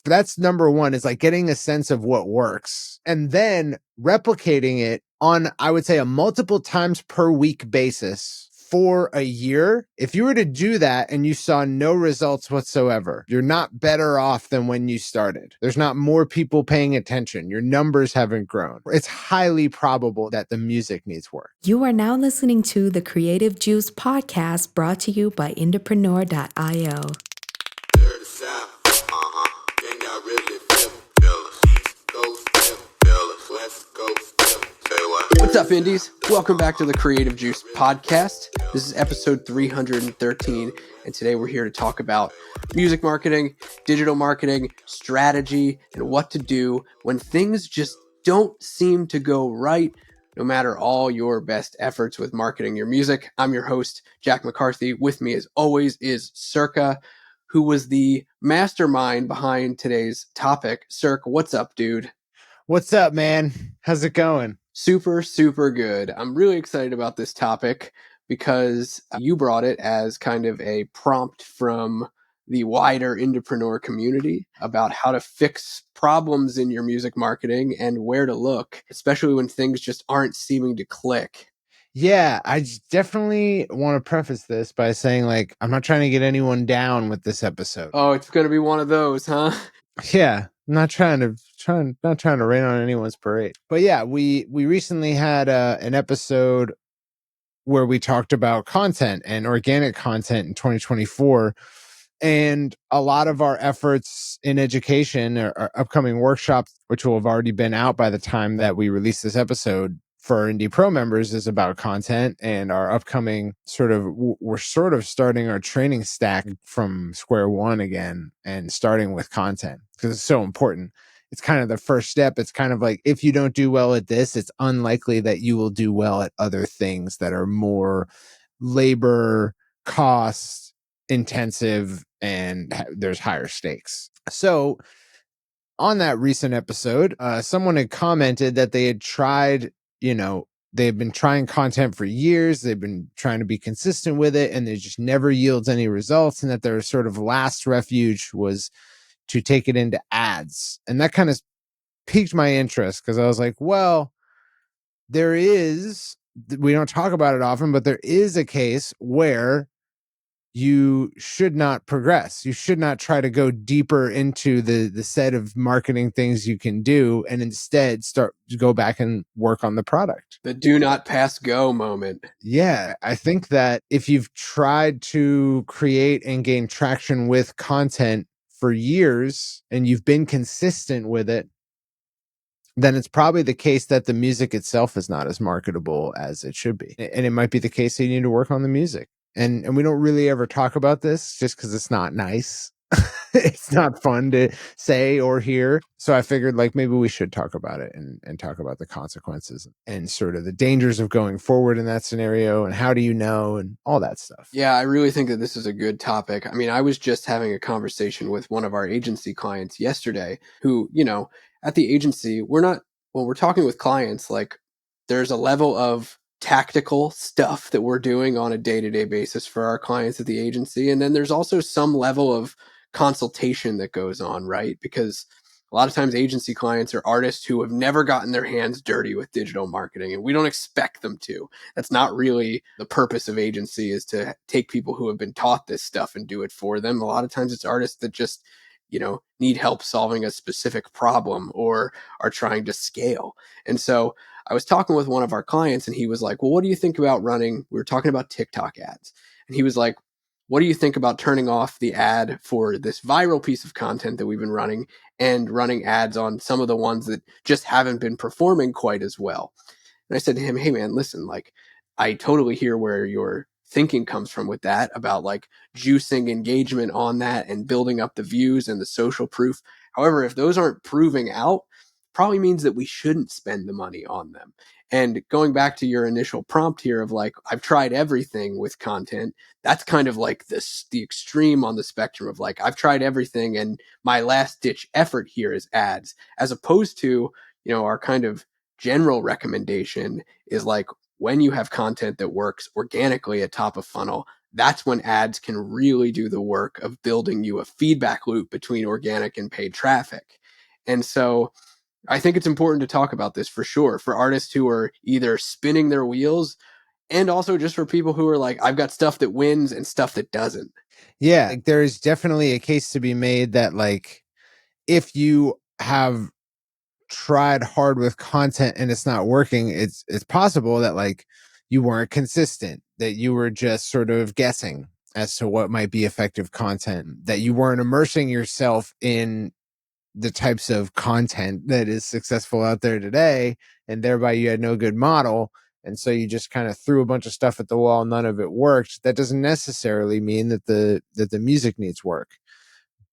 That's number one, is like getting a sense of what works and then replicating it on, I would say, a multiple times per week basis for a year. If you were to do that and you saw no results whatsoever, you're not better off than when you started. There's not more people paying attention. Your numbers haven't grown. It's highly probable that the music needs work. You are now listening to the Creative Juice podcast, brought to you by Entrepreneur.io. What's up, Indies? Welcome back to the Creative Juice podcast. This is episode 313, and today we're here to talk about music marketing, digital marketing, strategy, and what to do when things just don't seem to go right, no matter all your best efforts with marketing your music. I'm your host, Jack McCarthy. With me, as always, is Circa, who was the mastermind behind today's topic. Circa, what's up, dude? What's up, man? How's it going? Super, super good. I'm really excited about this topic because you brought it as kind of a prompt from the wider entrepreneur community about how to fix problems in your music marketing and where to look, especially when things just aren't seeming to click. Yeah, I definitely want to preface this by saying, like, I'm not trying to get anyone down with this episode. Oh, it's going to be one of those, huh? Yeah, I'm not trying to rain on anyone's parade. But yeah, we recently had an episode where we talked about content and organic content in 2024. And a lot of our efforts in education, our upcoming workshops, which will have already been out by the time that we release this episode for our Indie Pro members, is about content. And our upcoming we're sort of starting our training stack from square one again and starting with content because it's so important. It's kind of the first step. It's kind of like, if you don't do well at this, it's unlikely that you will do well at other things that are more labor cost intensive and there's higher stakes. So on that recent episode, someone had commented that they had tried, they've been trying content for years. They've been trying to be consistent with it, and it just never yields any results. And that their sort of last refuge was to take it into ads. And that kind of piqued my interest because I was like, well, we don't talk about it often, but there is a case where you should not progress. You should not try to go deeper into the set of marketing things you can do, and instead start to go back and work on the product. The do not pass go moment. Yeah, I think that if you've tried to create and gain traction with content for years and you've been consistent with it, then it's probably the case that the music itself is not as marketable as it should be. And it might be the case that you need to work on the music. And we don't really ever talk about this just because it's not nice. It's not fun to say or hear. So I figured, like, maybe we should talk about it and talk about the consequences and sort of the dangers of going forward in that scenario and how do you know and all that stuff. Yeah, I really think that this is a good topic. I mean, I was just having a conversation with one of our agency clients yesterday who, at the agency, when we're talking with clients, like, there's a level of tactical stuff that we're doing on a day-to-day basis for our clients at the agency. And then there's also some level of consultation that goes on, right? Because a lot of times agency clients are artists who have never gotten their hands dirty with digital marketing, and we don't expect them to. That's not really the purpose of agency, is to take people who have been taught this stuff and do it for them. A lot of times it's artists that just, need help solving a specific problem or are trying to scale. And so I was talking with one of our clients and he was like, well, what do you think about running? We were talking about TikTok ads. And he was like, what do you think about turning off the ad for this viral piece of content that we've been running and running ads on some of the ones that just haven't been performing quite as well? And I said to him, hey man, listen, like, I totally hear where your thinking comes from with that, about like juicing engagement on that and building up the views and the social proof. However, if those aren't proving out, probably means that we shouldn't spend the money on them. And going back to your initial prompt here of like, I've tried everything with content, that's kind of like the extreme on the spectrum of like, I've tried everything and my last ditch effort here is ads, as opposed to, our kind of general recommendation is like, when you have content that works organically at top of funnel, that's when ads can really do the work of building you a feedback loop between organic and paid traffic. And so I think it's important to talk about this for sure for artists who are either spinning their wheels and also just for people who are like, I've got stuff that wins and stuff that doesn't. Yeah, like there is definitely a case to be made that like if you have tried hard with content and it's not working, it's possible that like you weren't consistent, that you were just sort of guessing as to what might be effective content, that you weren't immersing yourself in the types of content that is successful out there today, and thereby you had no good model. And so you just kind of threw a bunch of stuff at the wall, none of it worked. That doesn't necessarily mean that the music needs work.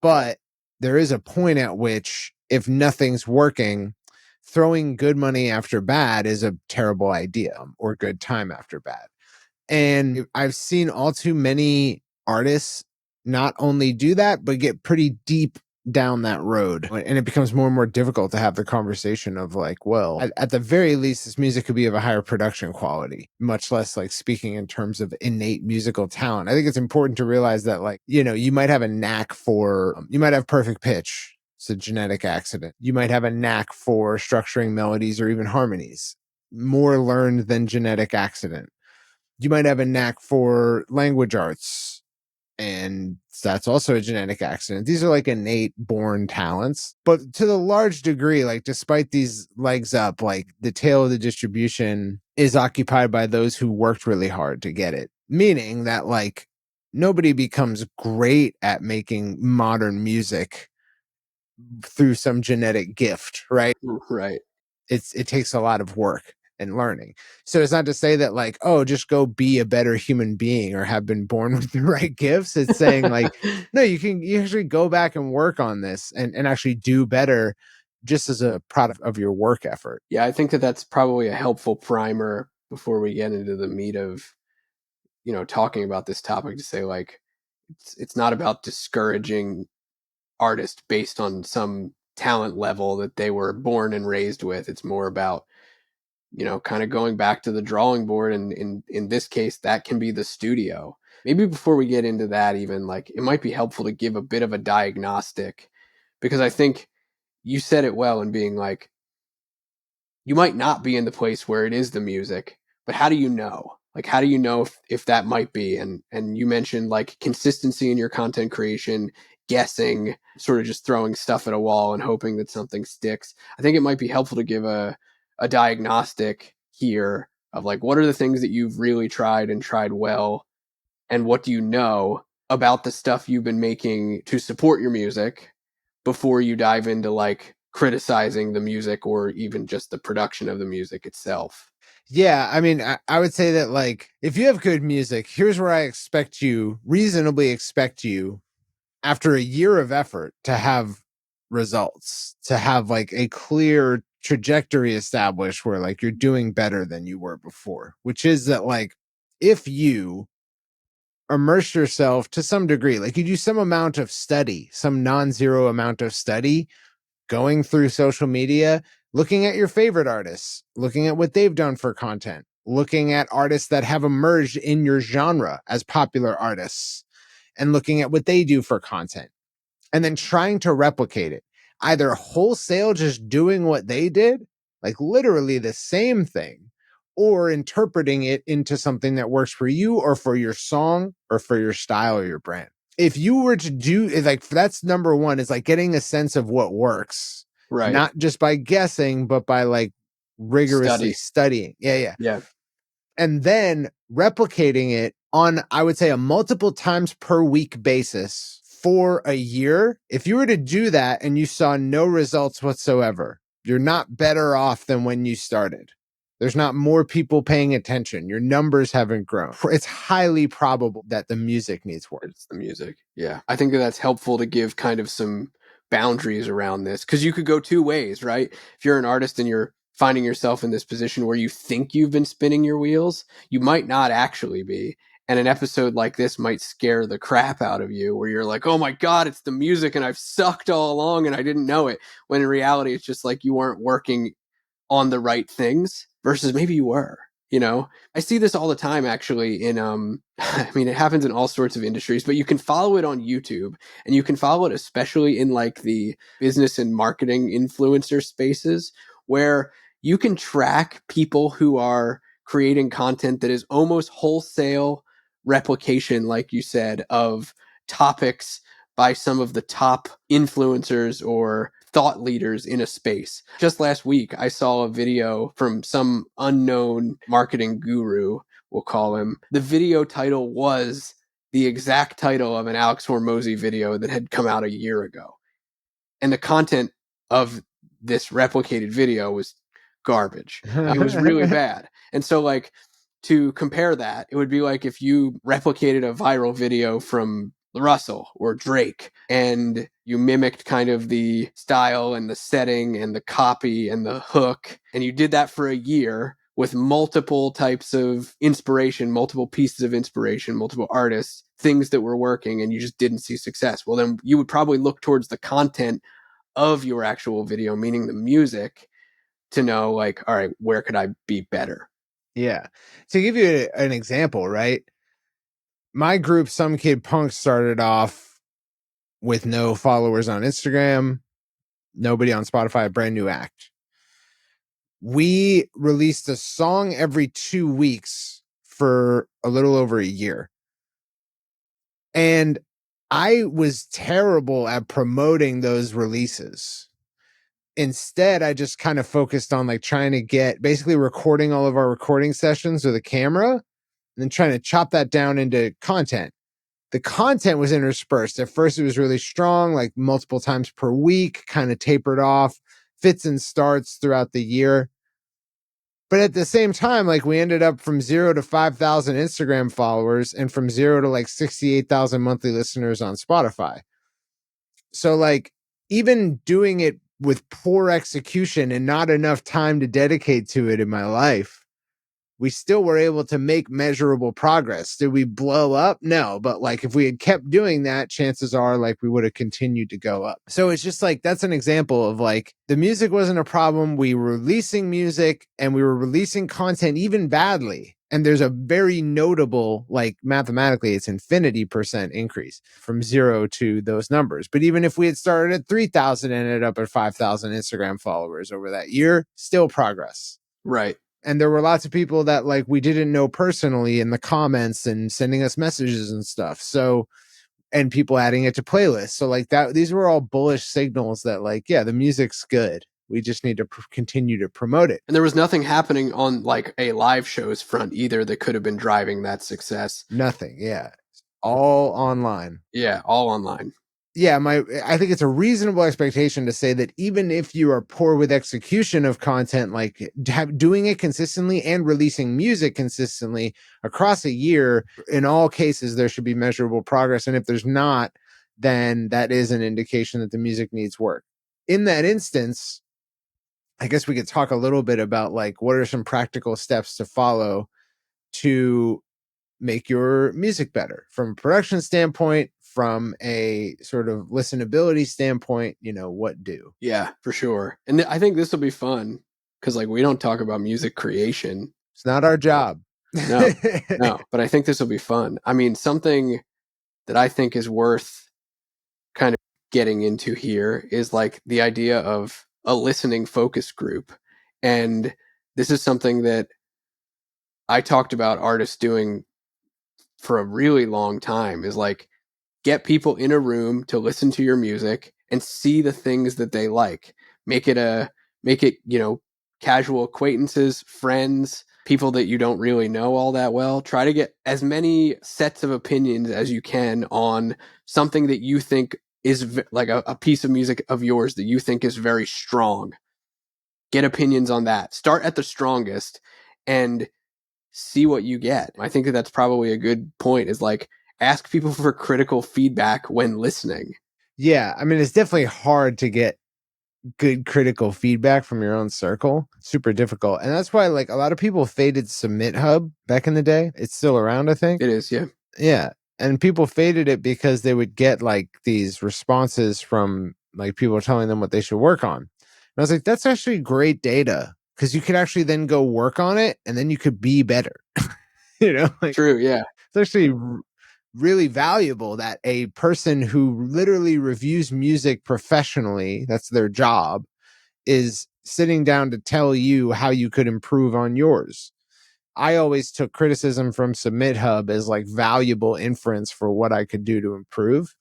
But there is a point at which if nothing's working, throwing good money after bad is a terrible idea, or good time after bad. And I've seen all too many artists not only do that, but get pretty deep down that road. And it becomes more and more difficult to have the conversation of like, well, at the very least, this music could be of a higher production quality, much less like speaking in terms of innate musical talent. I think it's important to realize that like, you know, you might have a knack for, you might have perfect pitch. It's a genetic accident. You might have a knack for structuring melodies or even harmonies, more learned than genetic accident. You might have a knack for language arts, and that's also a genetic accident. These are like innate born talents. But to the large degree, like despite these legs up, like the tail of the distribution is occupied by those who worked really hard to get it. Meaning that like nobody becomes great at making modern music through some genetic gift, right? Right. It takes a lot of work and learning. So it's not to say that like, oh, just go be a better human being or have been born with the right gifts. It's saying like, no, you actually go back and work on this and actually do better just as a product of your work effort. Yeah, I think that that's probably a helpful primer before we get into the meat of, you know, talking about this topic, to say like, it's not about discouraging artists based on some talent level that they were born and raised with. It's more about, you know, kind of going back to the drawing board, and in this case that can be the studio. Maybe before we get into that, even like it might be helpful to give a bit of a diagnostic, because I think you said it well in being like, you might not be in the place where it is the music, but how do you know? Like, how do you know if that might be? And you mentioned like consistency in your content creation, guessing, sort of just throwing stuff at a wall and hoping that something sticks. I think it might be helpful to give a diagnostic here of like, what are the things that you've really tried and tried well, and what do you know about the stuff you've been making to support your music, before you dive into like criticizing the music or even just the production of the music itself. Yeah, I mean, I would say that like if you have good music, here's where I reasonably expect you after a year of effort to have results, to have like a clear trajectory established where like you're doing better than you were before, which is that like if you immerse yourself to some degree, like you do some amount of study, some non-zero amount of study, going through social media, looking at your favorite artists, looking at what they've done for content, looking at artists that have emerged in your genre as popular artists, and looking at what they do for content, and then trying to replicate it, either wholesale, just doing what they did, like literally the same thing, or interpreting it into something that works for you or for your song or for your style or your brand. If you were to do like, that's number one, is like getting a sense of what works, Right. not just by guessing, but by like rigorously Study. studying. Yeah. Yeah. And then replicating it on, I would say, a multiple times per week basis for a year. If you were to do that and you saw no results whatsoever, you're not better off than when you started. There's not more people paying attention. Your numbers haven't grown. It's highly probable that the music needs work. It's the music. Yeah. I think that that's helpful to give kind of some boundaries around this, because you could go two ways, right? If you're an artist and you're finding yourself in this position where you think you've been spinning your wheels, you might not actually be. And an episode like this might scare the crap out of you, where you're like, oh my God, it's the music and I've sucked all along and I didn't know it. When in reality, it's just like you weren't working on the right things, versus maybe you were. You know, I see this all the time actually in I mean, it happens in all sorts of industries, but you can follow it on YouTube, and you can follow it especially in like the business and marketing influencer spaces, where you can track people who are creating content that is almost wholesale replication, like you said, of topics by some of the top influencers or thought leaders in a space. Just last week, I saw a video from some unknown marketing guru, we'll call him. The video title was the exact title of an Alex Hormozy video that had come out a year ago. And the content of this replicated video was garbage. It was really bad. And so, like, to compare that, it would be like if you replicated a viral video from Russell or Drake, and you mimicked kind of the style and the setting and the copy and the hook, and you did that for a year with multiple types of inspiration, multiple pieces of inspiration, multiple artists, things that were working, and you just didn't see success. Well, then you would probably look towards the content of your actual video, meaning the music, to know, like, all right, where could I be better? Yeah. To give you an example, right? My group, Some Kid Punk, started off with no followers on Instagram, nobody on Spotify, a brand new act. We released a song every 2 weeks for a little over a year. And I was terrible at promoting those releases. Instead, I just kind of focused on like trying to get basically recording all of our recording sessions with a camera and then trying to chop that down into content. The content was interspersed. At first, it was really strong, like multiple times per week, kind of tapered off, fits and starts throughout the year. But at the same time, like we ended up from 0 to 5,000 Instagram followers and from 0 to like 68,000 monthly listeners on Spotify. So like even doing it with poor execution and not enough time to dedicate to it in my life, we still were able to make measurable progress. Did we blow up? No, but like if we had kept doing that, chances are like we would have continued to go up. So it's just like that's an example of like the music wasn't a problem. We were releasing music and we were releasing content even badly. And there's a very notable, like mathematically, it's infinity% increase from 0 to those numbers. But even if we had started at 3,000 and ended up at 5,000 Instagram followers over that year, still progress. Right. And there were lots of people that like we didn't know personally in the comments and sending us messages and stuff. So, and people adding it to playlists. So like that, these were all bullish signals that like, yeah, the music's good. We just need to continue to promote it. And there was nothing happening on like a live shows front either that could have been driving that success. Nothing. Yeah. All online. Yeah. All online. Yeah, I think it's a reasonable expectation to say that even if you are poor with execution of content, like doing it consistently and releasing music consistently across a year, in all cases, there should be measurable progress. And if there's not, then that is an indication that the music needs work. In that instance, I guess we could talk a little bit about like what are some practical steps to follow to make your music better from a production standpoint, from a sort of listenability standpoint, you know, what do? Yeah, for sure. And I think this will be fun because like we don't talk about music creation. It's not our job. No, no, but I think this will be fun. I mean, something that I think is worth kind of getting into here is like the idea of a listening focus group. And this is something that I talked about artists doing for a really long time, is like get people in a room to listen to your music and see the things that they like. Make it, you know, casual acquaintances, friends, people that you don't really know all that well. Try to get as many sets of opinions as you can on something that you think is like a piece of music of yours that you think is very strong. Get opinions on that. Start at the strongest and see what you get. I think that that's probably a good point, is like ask people for critical feedback when listening. Yeah, I mean, it's definitely hard to get good critical feedback from your own circle. Super difficult. And that's why like a lot of people faded Submit Hub back in the day. It's still around, I think. It is, yeah. Yeah. And people faded it because they would get like these responses from like people telling them what they should work on. And I was like, that's actually great data. because you could actually then go work on it and then you could be better. Like True. Yeah. it's actually really valuable that a person who literally reviews music professionally, that's their job, is sitting down to tell you how you could improve on yours. I always took criticism from Submit Hub as like valuable inference for what I could do to improve,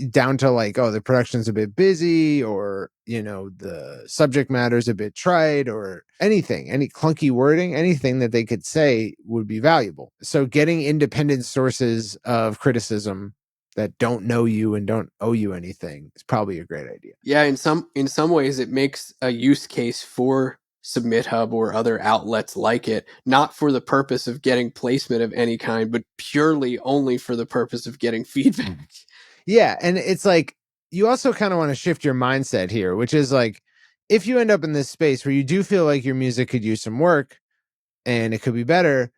down to like, oh, the production's a bit busy, or, the subject matter's a bit trite, or anything, any clunky wording, anything that they could say would be valuable. So getting independent sources of criticism that don't know you and don't owe you anything is probably a great idea. Yeah, in some ways it makes a use case for Submit Hub or other outlets like it, not for the purpose of getting placement of any kind, but purely only for the purpose of getting feedback. Yeah, and it's like you also kind of want to shift your mindset here, which is like if you end up in this space where you do feel like your music could use some work and it could be better,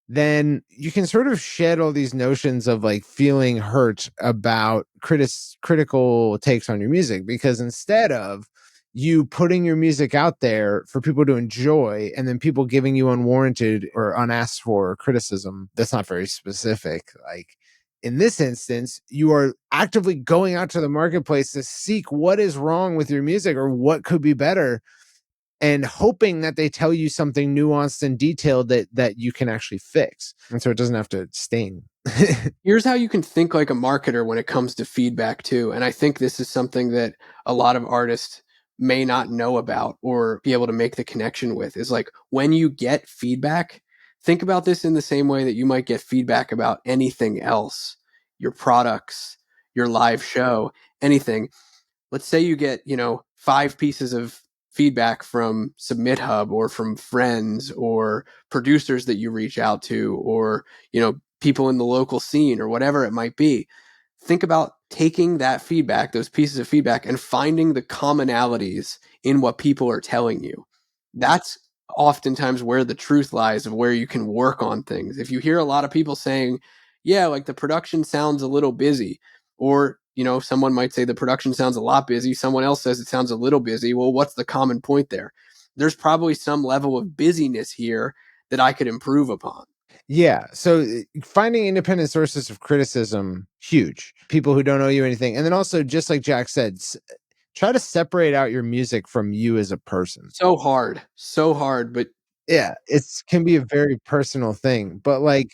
then you can sort of shed all these notions of like feeling hurt about critical takes on your music, because instead of you putting your music out there for people to enjoy and then people giving you unwarranted or unasked for criticism that's not very specific, like in this instance, you are actively going out to the marketplace to seek what is wrong with your music or what could be better, and hoping that they tell you something nuanced and detailed that you can actually fix. And so it doesn't have to sting. Here's how you can think like a marketer when it comes to feedback too. And I think this is something that a lot of artists may not know about or be able to make the connection with, is like when you get feedback, think about this in the same way that you might get feedback about anything else, your products, your live show, anything. Let's say you get, 5 pieces of feedback from Submit Hub or from friends or producers that you reach out to, or, people in the local scene or whatever it might be. Think about taking that feedback, those pieces of feedback, and finding the commonalities in what people are telling you. That's oftentimes where the truth lies of where you can work on things. If you hear a lot of people saying, yeah, like the production sounds a little busy, or someone might say the production sounds a lot busy, someone else says it sounds a little busy. Well, what's the common point there? There's probably some level of busyness here that I could improve upon. Yeah. So finding independent sources of criticism, huge. People who don't owe you anything. And then also, just like Jack said, try to separate out your music from you as a person. So hard, but Yeah, it can be a very personal thing. But like,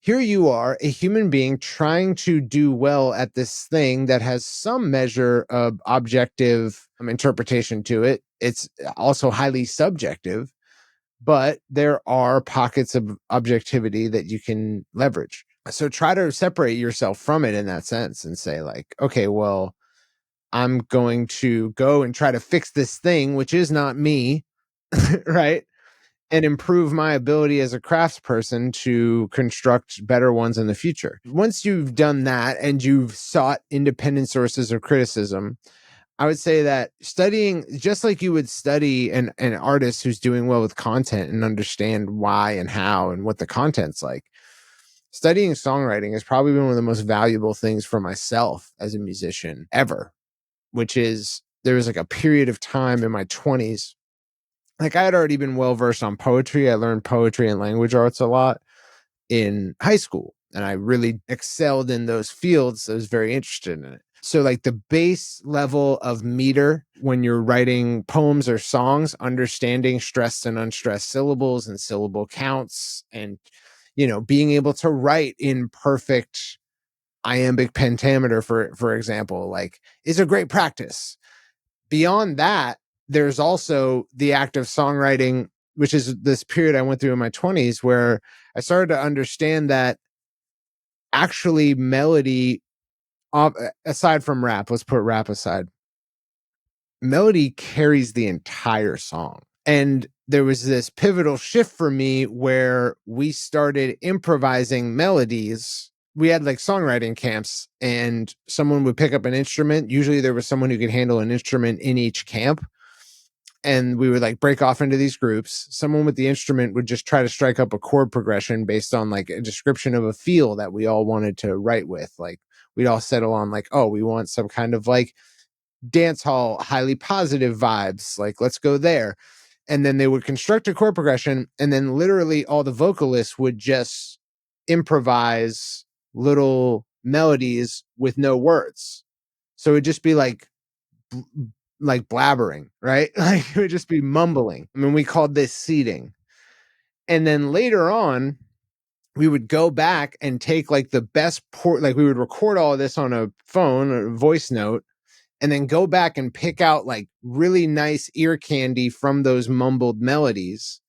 here you are, a human being trying to do well at this thing that has some measure of objective interpretation to it. It's also highly subjective, but there are pockets of objectivity that you can leverage. So try to separate yourself from it in that sense and say like, okay, well, I'm going to go and try to fix this thing, which is not me, right? And improve my ability as a craftsperson to construct better ones in the future. Once you've done that and you've sought independent sources of criticism, I would say that studying, just like you would study an artist who's doing well with content and understand why and how and what the content's like, studying songwriting has probably been one of the most valuable things for myself as a musician ever, which is there was like a period of time in my 20s. Like I had already been well versed on poetry. I learned poetry and language arts a lot in high school, and I really excelled in those fields. I was very interested in it. So like the base level of meter when you're writing poems or songs, understanding stressed and unstressed syllables and syllable counts, and being able to write in perfect iambic pentameter, for example, like is a great practice. Beyond that, there's also the act of songwriting, which is this period I went through in my 20s where I started to understand that actually melody, aside from rap, let's put rap aside, melody carries the entire song. And there was this pivotal shift for me where we started improvising melodies. We had like songwriting camps, and someone would pick up an instrument. Usually there was someone who could handle an instrument in each camp. And we would like break off into these groups. Someone with the instrument would just try to strike up a chord progression based on like a description of a feel that we all wanted to write with. Like we'd all settle on like, oh, we want some kind of like dance hall, highly positive vibes. Like, let's go there. and then they would construct a chord progression, and then literally all the vocalists would just improvise little melodies with no words. So it'd just be like blabbering, right? Like it would just be mumbling. I mean, we called this seeding. And then later on, we would go back and take like the best port, like we would record all of this on a phone or a voice note, and then go back and pick out like really nice ear candy from those mumbled melodies,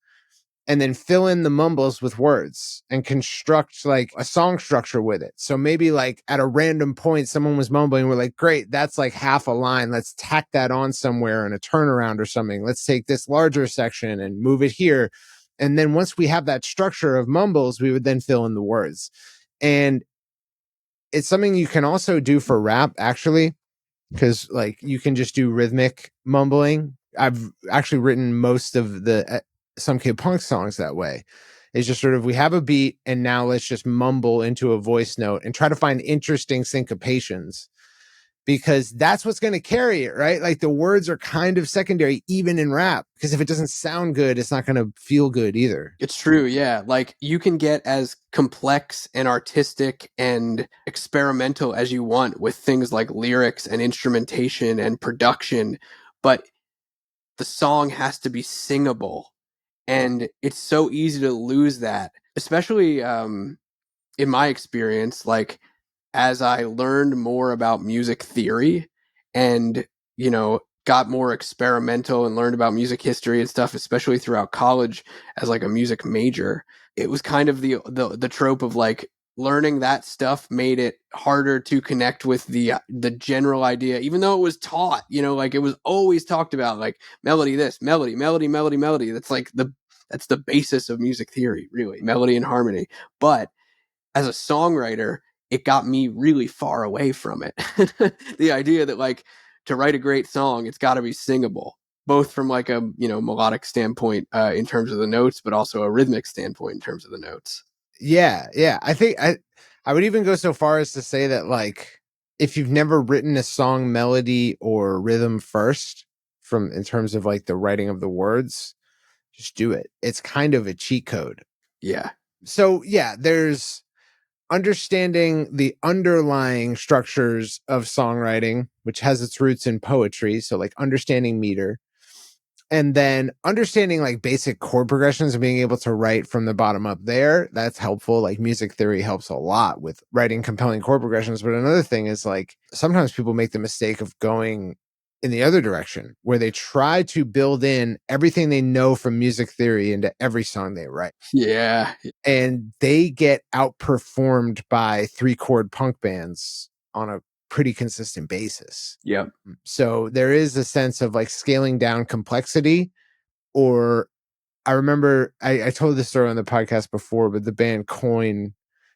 and then fill in the mumbles with words and construct like a song structure with it. So maybe like at a random point, someone was mumbling. We're like, great, that's like half a line. Let's tack that on somewhere in a turnaround or something. Let's take this larger section and move it here. And then once we have that structure of mumbles, we would then fill in the words. And it's something you can also do for rap, actually, because like you can just do rhythmic mumbling. I've actually written most of the Some Kid Punk songs that way. It's just sort of, we have a beat and now let's just mumble into a voice note and try to find interesting syncopations, because that's what's going to carry it, right? Like the words are kind of secondary, even in rap, because if it doesn't sound good, it's not going to feel good either. It's true, yeah. Like you can get as complex and artistic and experimental as you want with things like lyrics and instrumentation and production, but the song has to be singable. And it's so easy to lose that, especially in my experience, like as I learned more about music theory and, got more experimental and learned about music history and stuff, especially throughout college as like a music major, it was kind of the trope of like learning that stuff made it harder to connect with the general idea, even though it was taught, like it was always talked about, like melody, this melody, melody, melody, melody. That's the basis of music theory, really, melody and harmony. But as a songwriter, it got me really far away from it. The idea that like to write a great song, it's got to be singable, both from like a melodic standpoint in terms of the notes, but also a rhythmic standpoint in terms of the notes. Yeah. I think I would even go so far as to say that like if you've never written a song melody or rhythm first, from in terms of like the writing of the words, just do it. It's kind of a cheat code. Yeah. So yeah, there's understanding the underlying structures of songwriting, which has its roots in poetry. So like understanding meter, and then understanding like basic chord progressions and being able to write from the bottom up there. That's helpful. Like music theory helps a lot with writing compelling chord progressions. But another thing is like sometimes people make the mistake of going in the other direction, where they try to build in everything they know from music theory into every song they write. Yeah. And they get outperformed by 3-chord punk bands on a pretty consistent basis. Yep. So there is a sense of like scaling down complexity. Or I remember I told this story on the podcast before, but the band Coin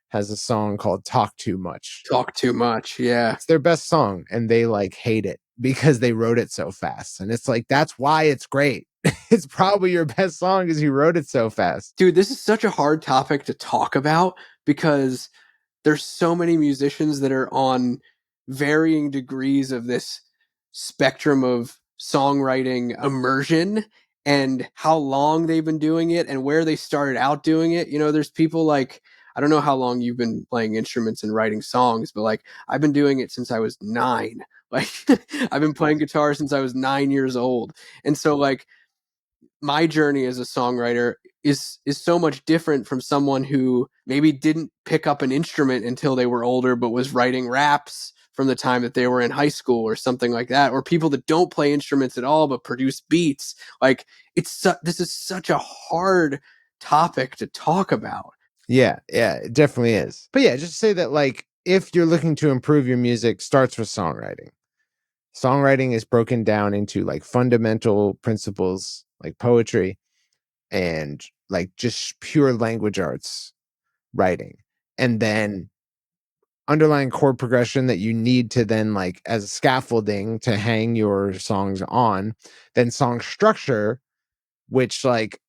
has a song called Talk Too Much. Talk too much. Yeah. It's their best song, and they like hate it because they wrote it so fast. And it's like, that's why it's great. It's probably your best song because you wrote it so fast. Dude, this is such a hard topic to talk about because there's so many musicians that are on varying degrees of this spectrum of songwriting immersion and how long they've been doing it and where they started out doing it. There's people like, I don't know how long you've been playing instruments and writing songs, but like I've been doing it since I was 9. Like I've been playing guitar since I was 9 years old. And so like my journey as a songwriter is so much different from someone who maybe didn't pick up an instrument until they were older, but was writing raps from the time that they were in high school or something like that, or people that don't play instruments at all but produce beats. Like this is such a hard topic to talk about. Yeah, it definitely is. But yeah, just to say that like if you're looking to improve your music, starts with songwriting. Songwriting is broken down into like fundamental principles like poetry and like just pure language arts writing. And then underlying chord progression that you need to then like as scaffolding to hang your songs on. Then song structure, which like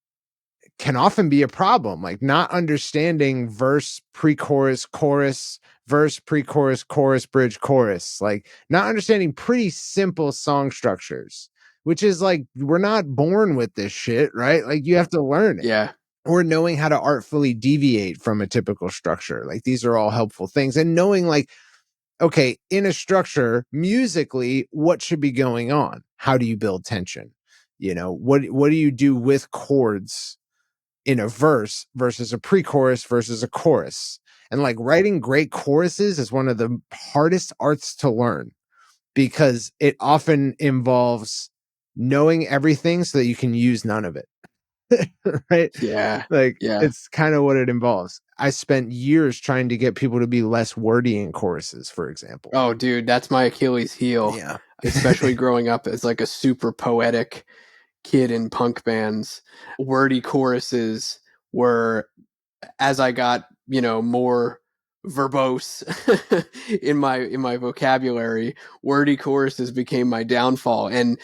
can often be a problem, like not understanding verse, pre-chorus, chorus, verse, pre-chorus, chorus, bridge, chorus, like not understanding pretty simple song structures, which is like, we're not born with this shit, right? Like, you have to learn it. Yeah. Or knowing how to artfully deviate from a typical structure. Like, these are all helpful things. And knowing, like, okay, in a structure, musically, what should be going on? How do you build tension? You know, what do you do with chords in a verse versus a pre-chorus versus a chorus? And like, writing great choruses is one of the hardest arts to learn, because it often involves knowing everything so that you can use none of it. Right? Yeah. Like, Yeah. it's kind of what it involves. I spent years trying to get people to be less wordy in choruses, for example. Oh, dude, that's my Achilles heel. Yeah. Especially growing up as like a super poetic kid in punk bands. Wordy choruses were, as I got, more verbose in my vocabulary, wordy choruses became my downfall. And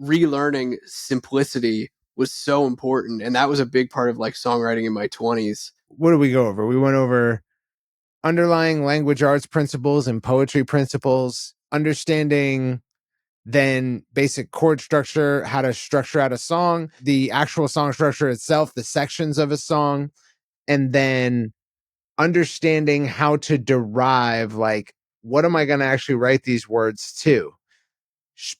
relearning simplicity was so important. And that was a big part of like songwriting in my 20s. What did we go over? We went over underlying language arts principles and poetry principles, understanding then basic chord structure, how to structure out a song, the actual song structure itself, the sections of a song, and then understanding how to derive, like, what am I going to actually write these words to?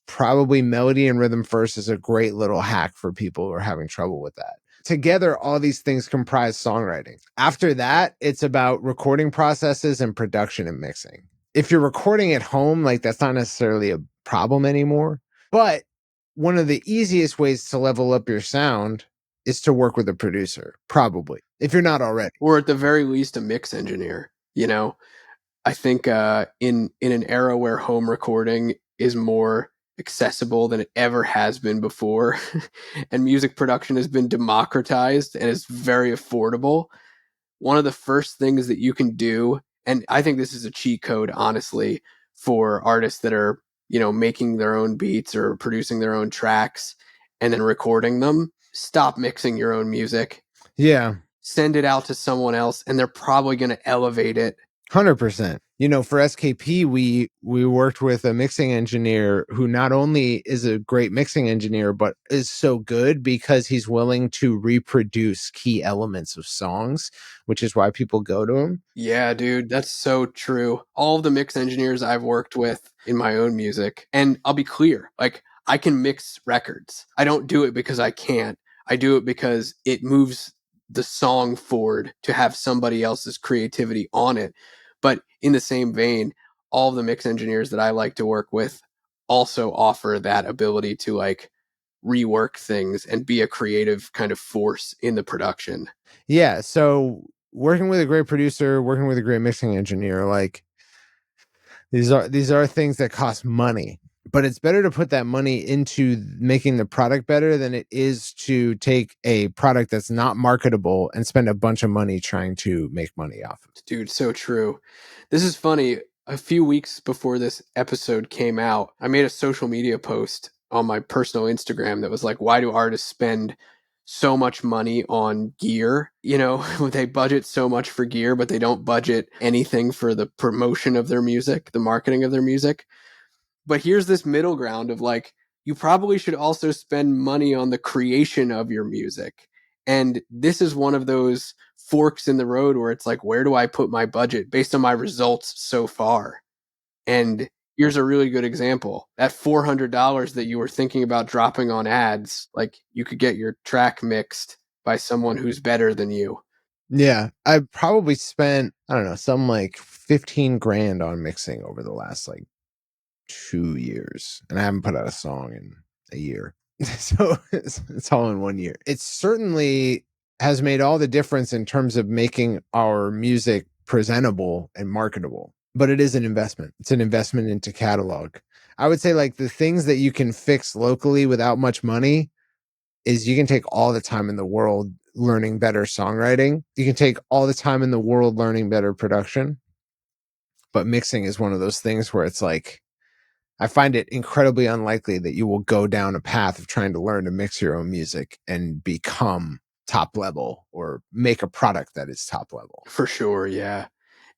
Probably melody and rhythm first is a great little hack for people who are having trouble with that. Together, all these things comprise songwriting. After that, it's about recording processes and production and mixing. If you're recording at home, like, that's not necessarily a problem anymore. But one of the easiest ways to level up your sound is to work with a producer, probably, if you're not already. Or at the very least, a mix engineer. I think in an era where home recording is more accessible than it ever has been before, and music production has been democratized and is very affordable, one of the first things that you can do, and I think this is a cheat code, honestly, for artists that are, making their own beats or producing their own tracks and then recording them, stop mixing your own music. Yeah. Send it out to someone else, and they're probably going to elevate it. 100%. For SKP, we worked with a mixing engineer who not only is a great mixing engineer, but is so good because he's willing to reproduce key elements of songs, which is why people go to him. Yeah, dude, that's so true. All of the mix engineers I've worked with in my own music, and I'll be clear, like, I can mix records. I don't do it because I can't. I do it because it moves the song forward to have somebody else's creativity on it. But in the same vein, all of the mix engineers that I like to work with also offer that ability to like rework things and be a creative kind of force in the production. Yeah. So working with a great producer, working with a great mixing engineer, like, these are things that cost money. But it's better to put that money into making the product better than it is to take a product that's not marketable and spend a bunch of money trying to make money off of it. Dude, so true. This is funny. A few weeks before this episode came out, I made a social media post on my personal Instagram that was like, why do artists spend so much money on gear? They budget so much for gear, but they don't budget anything for the promotion of their music, the marketing of their music. But here's this middle ground of like, you probably should also spend money on the creation of your music. And this is one of those forks in the road where it's like, where do I put my budget based on my results so far? And here's a really good example. That $400 that you were thinking about dropping on ads, like, you could get your track mixed by someone who's better than you. Yeah. I probably spent, I don't know, some like 15 grand on mixing over the last like 2 years. And I haven't put out a song in a year. So it's all in 1 year. It certainly has made all the difference in terms of making our music presentable and marketable. But it is an investment. It's an investment into catalog. I would say, like, the things that you can fix locally without much money is you can take all the time in the world learning better songwriting. You can take all the time in the world learning better production. But mixing is one of those things where it's like, I find it incredibly unlikely that you will go down a path of trying to learn to mix your own music and become top level or make a product that is top level. For sure, yeah.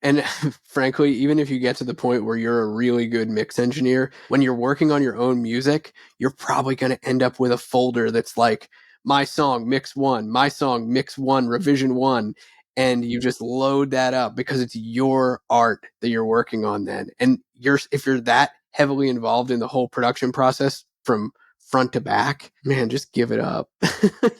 And frankly, even if you get to the point where you're a really good mix engineer, when you're working on your own music, you're probably going to end up with a folder that's like my song mix 1, my song mix 1, revision 1, and you just load that up because it's your art that you're working on then. And if you're that heavily involved in the whole production process from front to back, man, just give it up.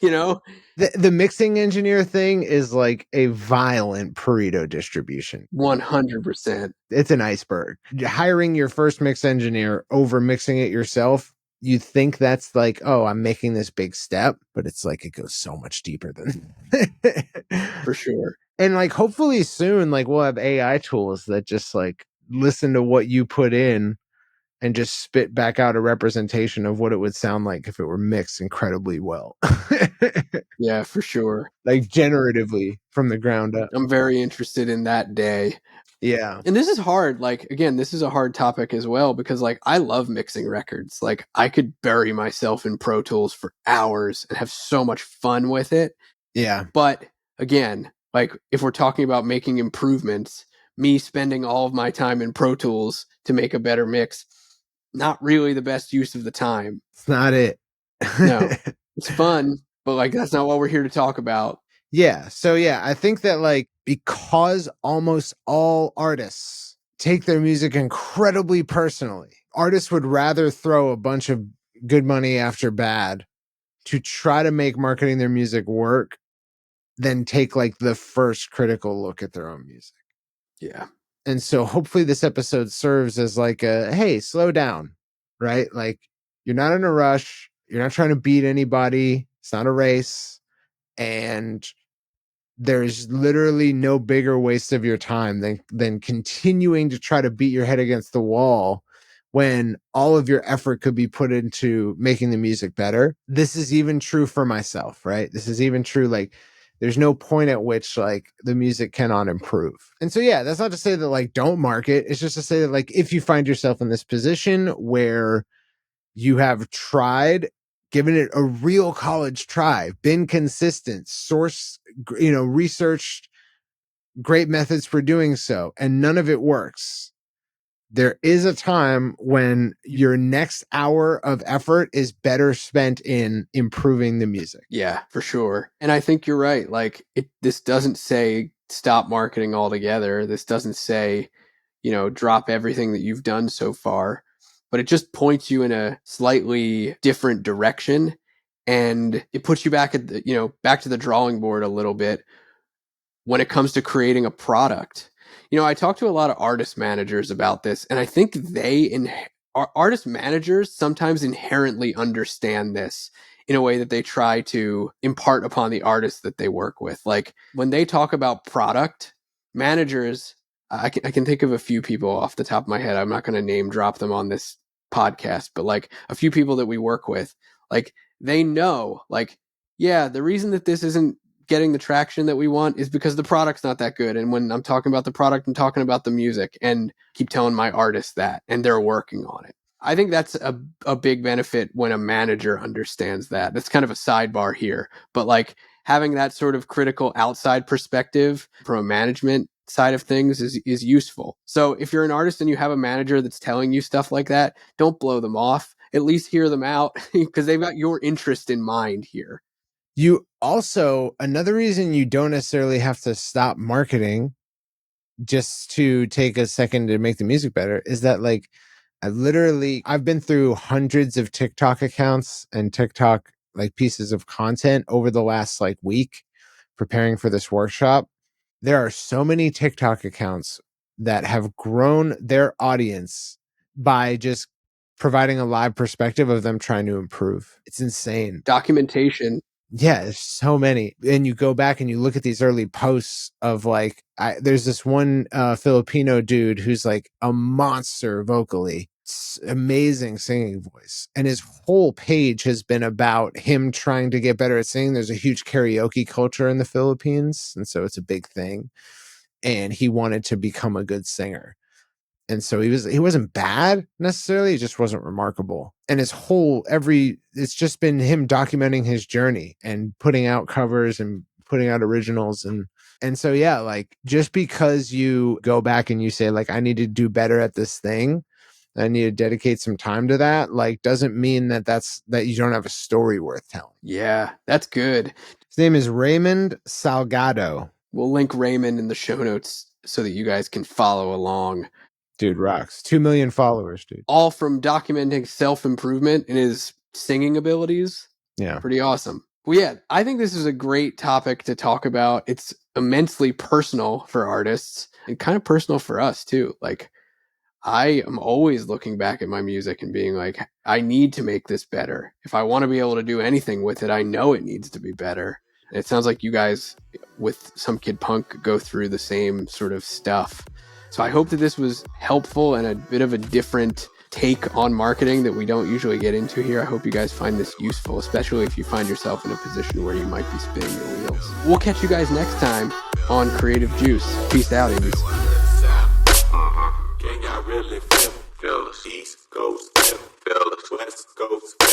You know? The mixing engineer thing is like a violent Pareto distribution. 100%. It's an iceberg. Hiring your first mix engineer over mixing it yourself, you think that's like, oh, I'm making this big step, but it's like it goes so much deeper than For sure. And like hopefully soon, like we'll have AI tools that just like listen to what you put in and just spit back out a representation of what it would sound like if it were mixed incredibly well. Yeah, for sure. Like generatively from the ground up. I'm very interested in that day. Yeah. And this is hard. Like, again, this is a hard topic as well because, like, I love mixing records. Like, I could bury myself in Pro Tools for hours and have so much fun with it. Yeah. But again, like, if we're talking about making improvements, me spending all of my time in Pro Tools to make a better mix, not really the best use of the time. It's not it. No, it's fun, but like, that's not what we're here to talk about. Yeah. So yeah, I think that like because almost all artists take their music incredibly personally, artists would rather throw a bunch of good money after bad to try to make marketing their music work than take like the first critical look at their own music. Yeah. And so hopefully this episode serves as like a, hey, slow down, right? Like you're not in a rush. You're not trying to beat anybody. It's not a race. And there's literally no bigger waste of your time than continuing to try to beat your head against the wall when all of your effort could be put into making the music better. This is even true for myself, right? This is even true. Like there's no point at which like the music cannot improve. And so, yeah, that's not to say that like don't market. It's just to say that like if you find yourself in this position where you have tried, given it a real college try, been consistent, researched great methods for doing so, and none of it works. There is a time when your next hour of effort is better spent in improving the music. Yeah, for sure. And I think you're right. Like this doesn't say stop marketing altogether. This doesn't say, drop everything that you've done so far, but it just points you in a slightly different direction. And it puts you back at back to the drawing board a little bit when it comes to creating a product. I talk to a lot of artist managers about this, and I think artist managers sometimes inherently understand this in a way that they try to impart upon the artists that they work with. Like when they talk about product, managers, I can think of a few people off the top of my head. I'm not going to name drop them on this podcast, but like a few people that we work with, like they know, like, yeah, the reason that this isn't getting the traction that we want is because the product's not that good. And when I'm talking about the product, I'm talking about the music, and keep telling my artists that, and they're working on it. I think that's a big benefit when a manager understands that. That's kind of a sidebar here, but like having that sort of critical outside perspective from a management side of things is useful. So if you're an artist and you have a manager that's telling you stuff like that, don't blow them off. At least hear them out because they've got your interest in mind here. You also, another reason you don't necessarily have to stop marketing just to take a second to make the music better is that like I've been through hundreds of TikTok accounts and TikTok like pieces of content over the last like week preparing for this workshop. There are so many TikTok accounts that have grown their audience by just providing a live perspective of them trying to improve. It's insane. Documentation. Yeah, there's so many. And you go back and you look at these early posts of like, there's this one Filipino dude who's like a monster vocally, amazing singing voice. And his whole page has been about him trying to get better at singing. There's a huge karaoke culture in the Philippines. And so it's a big thing. And he wanted to become a good singer. And so he wasn't bad necessarily, he just wasn't remarkable. And it's just been him documenting his journey and putting out covers and putting out originals. And And so, yeah, like just because you go back and you say like, I need to do better at this thing, I need to dedicate some time to that, like doesn't mean that that you don't have a story worth telling. Yeah, that's good. His name is Raymond Salgado. We'll link Raymond in the show notes so that you guys can follow along. Dude rocks. 2 million followers, dude. All from documenting self-improvement in his singing abilities. Yeah. Pretty awesome. Well, yeah, I think this is a great topic to talk about. It's immensely personal for artists and kind of personal for us too. Like, I am always looking back at my music and being like, I need to make this better. If I want to be able to do anything with it, I know it needs to be better. And it sounds like you guys with Some Kid Punk go through the same sort of stuff. So I hope that this was helpful and a bit of a different take on marketing that we don't usually get into here. I hope you guys find this useful, especially if you find yourself in a position where you might be spinning your wheels. We'll catch you guys next time on Creative Juice. Peace out, indies. Can y'all really feel us? East Coast, feel us, West Coast.